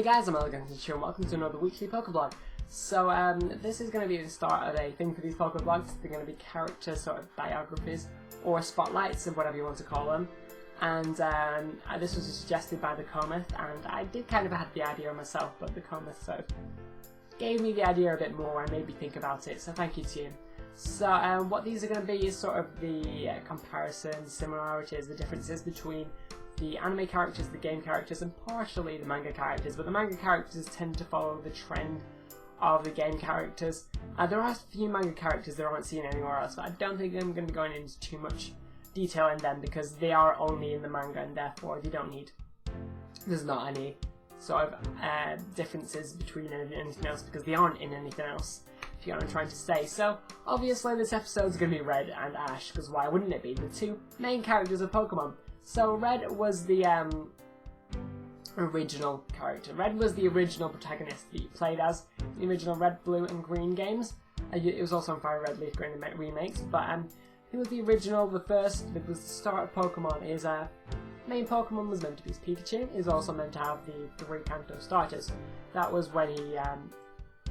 guys, I'm Elegant and welcome to another weekly Pokevlog. So this is going to be the start of a thing for these Pokevlogs. They're going to be character sort of biographies or spotlights of whatever you want to call them. And this was suggested by the Cometh, and I did kind of have the idea myself, but the Cometh sort of gave me the idea a bit more and made me think about it, so thank you to you. So what these are going to be is sort of the comparisons, similarities, the differences between the anime characters, the game characters, and partially the manga characters, but the manga characters tend to follow the trend of the game characters. There are a few manga characters that aren't seen anywhere else, but I don't think I'm going to be going into too much detail in them because they are only in the manga and therefore there's not any sort of differences between anything else because they aren't in anything else, if you know what I'm trying to say. So obviously this episode is going to be Red and Ash, because why wouldn't it be? The two main characters of Pokemon. So Red was the original character. Red was the original protagonist that you played as in the original Red, Blue and Green games. It was also on Fire Red, Leaf Green remakes, but he was the original, the first. It was the start of Pokemon. His main Pokemon was meant to be his Pikachu. He was also meant to have the 3 Kanto starters. That was when he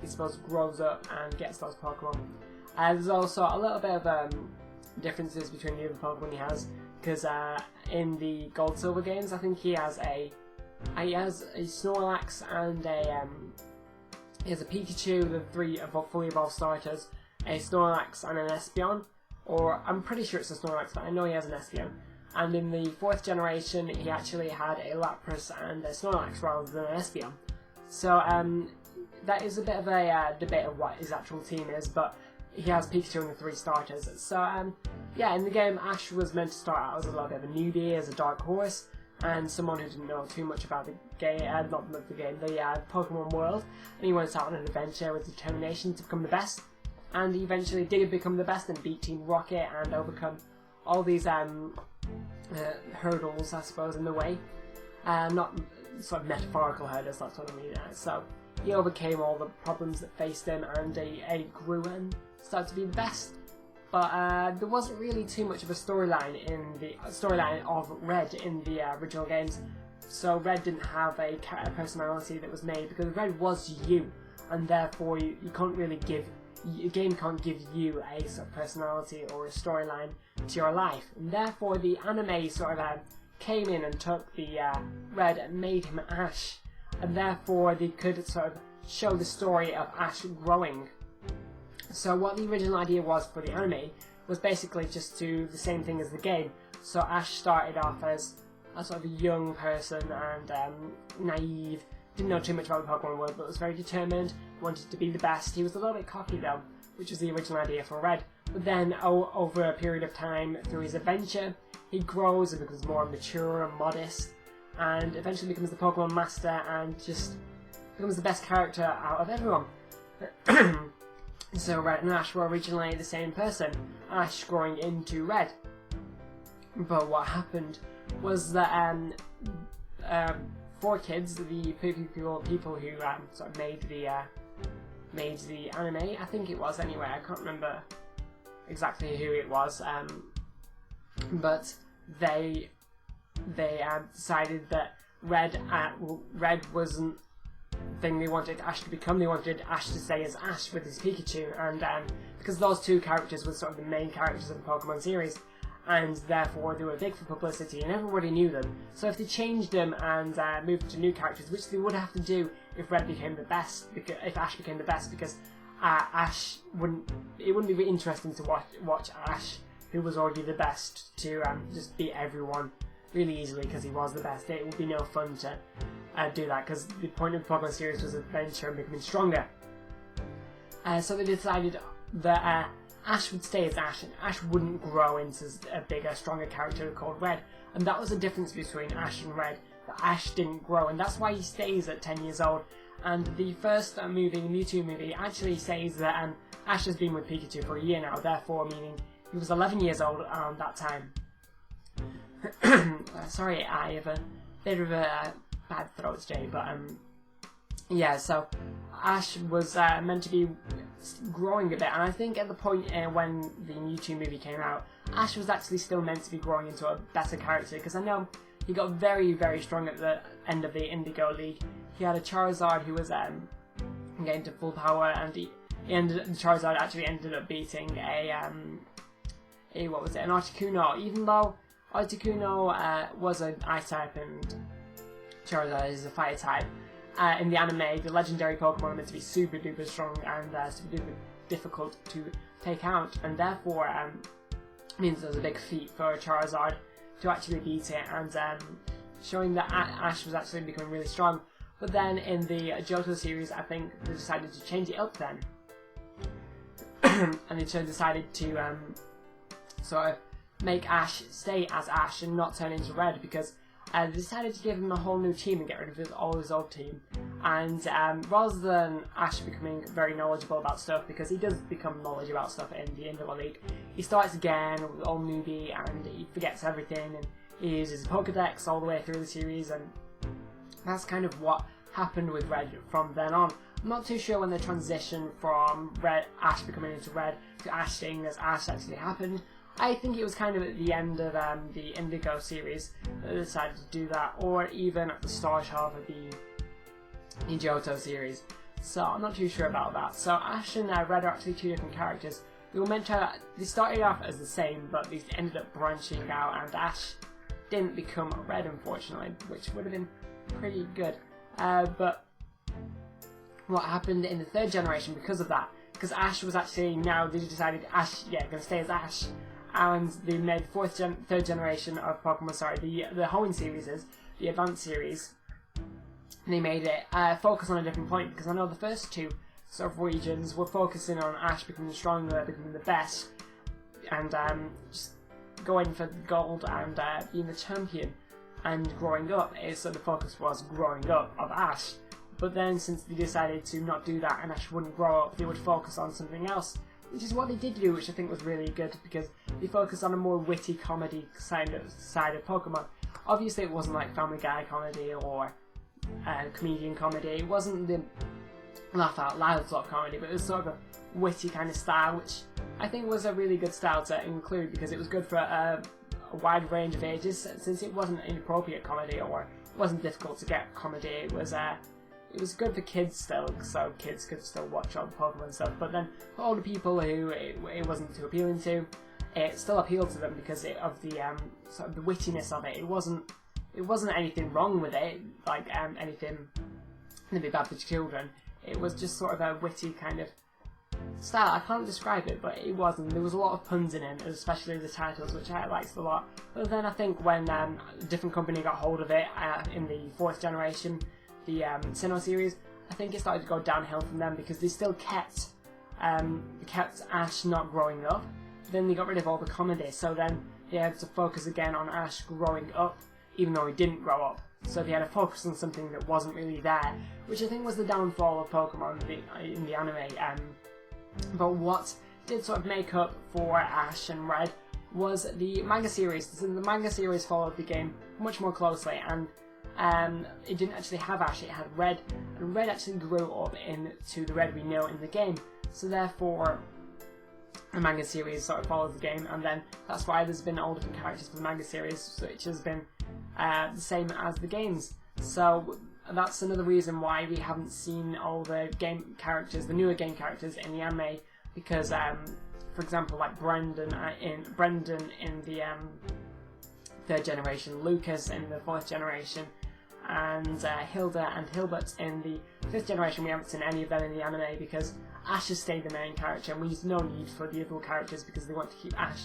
suppose grows up and gets those Pokemon. There's also a little bit of differences between the other Pokemon he has, because in the Gold Silver games, I think he has a Snorlax and he has a Pikachu, the 3 fully evolved starters, a Snorlax and an Espeon, or I'm pretty sure it's a Snorlax, but I know he has an Espeon. And in the 4th generation, he actually had a Lapras and a Snorlax rather than an Espeon. So that is a bit of a debate of what his actual team is, but he has Pikachu and the 3 starters. So yeah, in the game, Ash was meant to start out as a little bit of a newbie, as a dark horse, and someone who didn't know too much about the game, the Pokemon world, and he went out on an adventure with determination to become the best, and he eventually did become the best and beat Team Rocket and overcome all these hurdles, I suppose, in the way. Not sort of metaphorical hurdles, that's what I mean. So he overcame all the problems that faced him, and he grew and started to be the best. But there wasn't really too much of a storyline of Red in the original games. So Red didn't have a personality that was made, because Red was you, and therefore you can't really a game can't give you a sort of personality or a storyline to your life. And therefore the anime sort of came in and took the Red and made him Ash, and therefore they could sort of show the story of Ash growing. So what the original idea was for the anime was basically just do the same thing as the game. So Ash started off as a sort of a young person and naive, didn't know too much about the Pokemon world, but was very determined, wanted to be the best. He was a little bit cocky though, which was the original idea for Red. But then over a period of time, through his adventure, he grows and becomes more mature and modest, and eventually becomes the Pokemon Master and just becomes the best character out of everyone. So Red and Ash were originally the same person, Ash growing into Red. But what happened was that 4 kids, the people who sort of made the anime, I think it was anyway, I can't remember exactly who it was, but they decided that Red wasn't thing they wanted Ash to become. They wanted Ash to stay as Ash with his Pikachu, and because those 2 characters were sort of the main characters of the Pokemon series, and therefore they were big for publicity and everybody knew them. So if they changed them and moved to new characters, which they would have to do if Red became the best, if Ash became the best, because Ash wouldn't be interesting to watch Ash, who was already the best, to just beat everyone really easily because he was the best. It would be no fun to do that, because the point of the Pokemon series was adventure and becoming stronger. So they decided that Ash would stay as Ash, and Ash wouldn't grow into a bigger, stronger character called Red. And that was the difference between Ash and Red, that Ash didn't grow, and that's why he stays at 10 years old. And the first movie, the Mewtwo movie, actually says that Ash has been with Pikachu for a year now, therefore meaning he was 11 years old around that time. Sorry, I have a bit of a bad throat today, but yeah, so Ash was meant to be growing a bit, and I think at the point when the Mewtwo movie came out, Ash was actually still meant to be growing into a better character, because I know he got very, very strong at the end of the Indigo League. He had a Charizard who was getting to full power, and the Charizard actually ended up beating an Articuno, even though Articuno was an Ice type and Charizard is a Fire type. In the anime, the legendary Pokemon are meant to be super duper strong and super duper difficult to take out, and therefore means there's a big feat for Charizard to actually beat it, and showing that Ash was actually becoming really strong. But then in the Johto series, I think they decided to change it up then. And they decided to sort of make Ash stay as Ash and not turn into Red, because they decided to give him a whole new team and get rid of all his old team. And rather than Ash becoming very knowledgeable about stuff, because he does become knowledgeable about stuff in the Indigo League, he starts again with all newbie and he forgets everything, and he uses Pokedex all the way through the series, and that's kind of what happened with Red from then on. I'm not too sure when the transition from Ash becoming into Red to Ash staying as Ash actually happened. I think it was kind of at the end of the Indigo series that they decided to do that, or even at the start of the Johto series. So I'm not too sure about that. So Ash and Red are actually two different characters. They started off as the same, but they ended up branching out, and Ash didn't become Red, unfortunately, which would have been pretty good. But what happened in the third generation because of that? Because Ash was actually, now they decided going to stay as Ash, and they made third generation of Pokemon, the Hoenn series, the Advanced series. They made it focus on a different point, because I know the first two sort of regions were focusing on Ash becoming stronger, becoming the best, and just going for gold and being the champion and growing up. So the focus was growing up of Ash. But then since they decided to not do that and Ash wouldn't grow up, they would focus on something else, which is what they did do, which I think was really good, because they focused on a more witty comedy side of Pokemon. Obviously it wasn't like Family Guy comedy or comedian comedy, it wasn't the laugh out loud sort of comedy, but it was sort of a witty kind of style, which I think was a really good style to include, because it was good for a wide range of ages, since it wasn't inappropriate comedy or it wasn't difficult to get comedy. It was good for kids still, so kids could still watch all the Pokemon stuff, but then for older people who it wasn't too appealing to, it still appealed to them because of the sort of the wittiness of it. It wasn't anything wrong with it, like anything that'd be bad for children. It was just sort of a witty kind of style. I can't describe it, but it wasn't. There was a lot of puns in it, especially the titles, which I liked a lot. But then I think when a different company got hold of it in the fourth generation, the Sinnoh series, I think it started to go downhill from them, because they still kept Ash not growing up. Then they got rid of all the comedy, so then they had to focus again on Ash growing up, even though he didn't grow up. So they had to focus on something that wasn't really there, which I think was the downfall of Pokemon in the anime. But what did sort of make up for Ash and Red was the manga series. So the manga series followed the game much more closely, and it didn't actually have Ash, it had Red, and Red actually grew up into the Red we know in the game. So therefore, the manga series sort of follows the game, and then that's why there's been all different characters for the manga series, which has been the same as the games. So that's another reason why we haven't seen all the game characters, the newer game characters in the anime, because for example, like Brendan in the third generation, Lucas in the fourth generation, and Hilda and Hilbert in the fifth generation. We haven't seen any of them in the anime because Ash has stayed the main character, and there's no need for the other characters because they want to keep Ash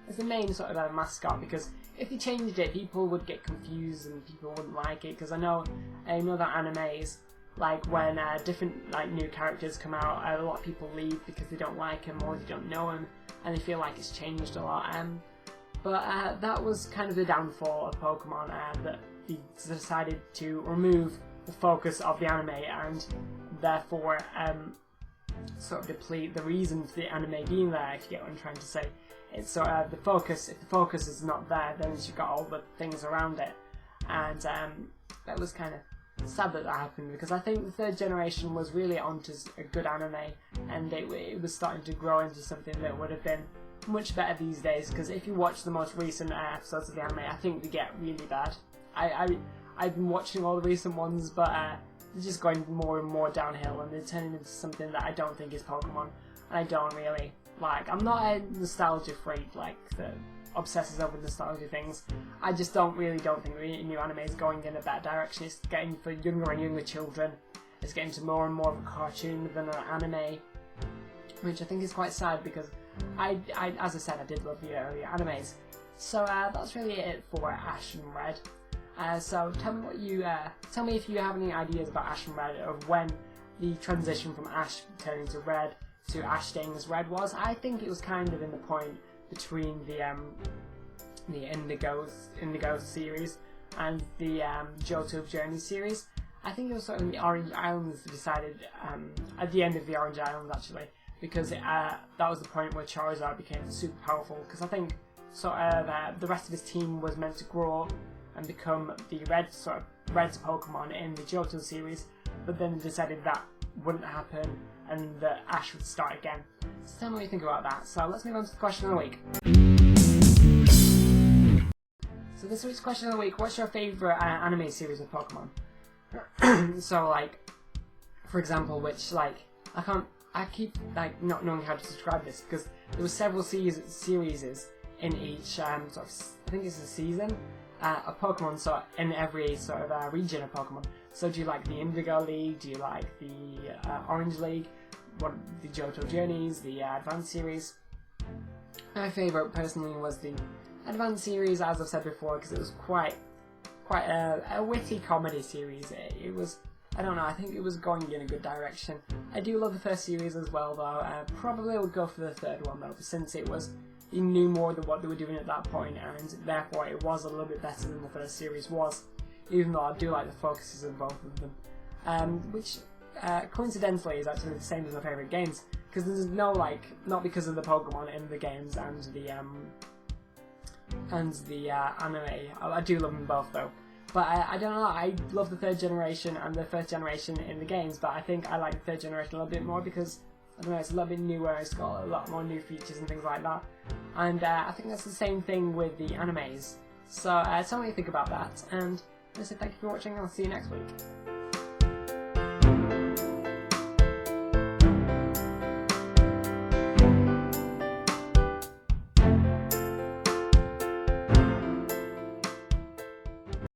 as the main sort of mascot, because if they changed it, people would get confused and people wouldn't like it. Because I know that animes, like when different like new characters come out, a lot of people leave because they don't like him or they don't know him and they feel like it's changed a lot. But that was kind of the downfall of Pokemon, that they decided to remove the focus of the anime and therefore sort of deplete the reason for the anime being there, if you get what I'm trying to say. It's sort of the focus. If the focus is not there, then you've got all the things around it, and that was kind of sad that happened, because I think the third generation was really onto a good anime, and it was starting to grow into something that would have been much better these days. Because if you watch the most recent episodes of the anime, I think they get really bad. I've been watching all the recent ones, but they're just going more and more downhill, and they're turning into something that I don't think is Pokemon, and I don't really like. I'm not a nostalgia freak like that obsesses over nostalgia things. I just don't think the new anime is going in a better direction. It's getting for younger and younger children. It's getting to more and more of a cartoon than an anime, which I think is quite sad because I as I said, I did love the earlier animes. So that's really it for Ash and Red. So tell me if you have any ideas about Ash and Red, of when the transition from Ash turning to Red to Ash staying as Red was. I think it was kind of in the point between the Indigo series and the Johto Journey series. I think it was sort of the Orange Islands decided at the end of the Orange Islands actually, because that was the point where Charizard became super powerful. Because I think sort of the rest of his team was meant to grow and become the red Pokemon in the Johto series, but then decided that wouldn't happen and that Ash would start again. So tell me what you think about that. So let's move on to the question of the week. So this week's question of the week: what's your favourite anime series of Pokemon? So like, for example, which like I keep like not knowing how to describe this because there were several series in each sort of, I think it's a season of Pokemon, so in every sort of region of Pokemon. So do you like the Indigo League? Do you like the Orange League? What the Johto Journeys? The Advanced series? My favourite personally was the Advanced series, as I've said before, because it was quite a witty comedy series. It was, I don't know, I think it was going in a good direction. I do love the first series as well though. Probably would go for the third one though, since you knew more than what they were doing at that point, and therefore it was a little bit better than the first series was, even though I do like the focuses of both of them. Which coincidentally is actually the same as my favourite games, because there's no not because of the Pokemon in the games and the anime. I do love them both though. But I don't know, I love the third generation and the first generation in the games, but I think I like the third generation a little bit more because, I don't know, it's a little bit newer, it's got a lot more new features and things like that. And I think that's the same thing with the animes. So tell me what you think about that, and I say thank you for watching, and I'll see you next week.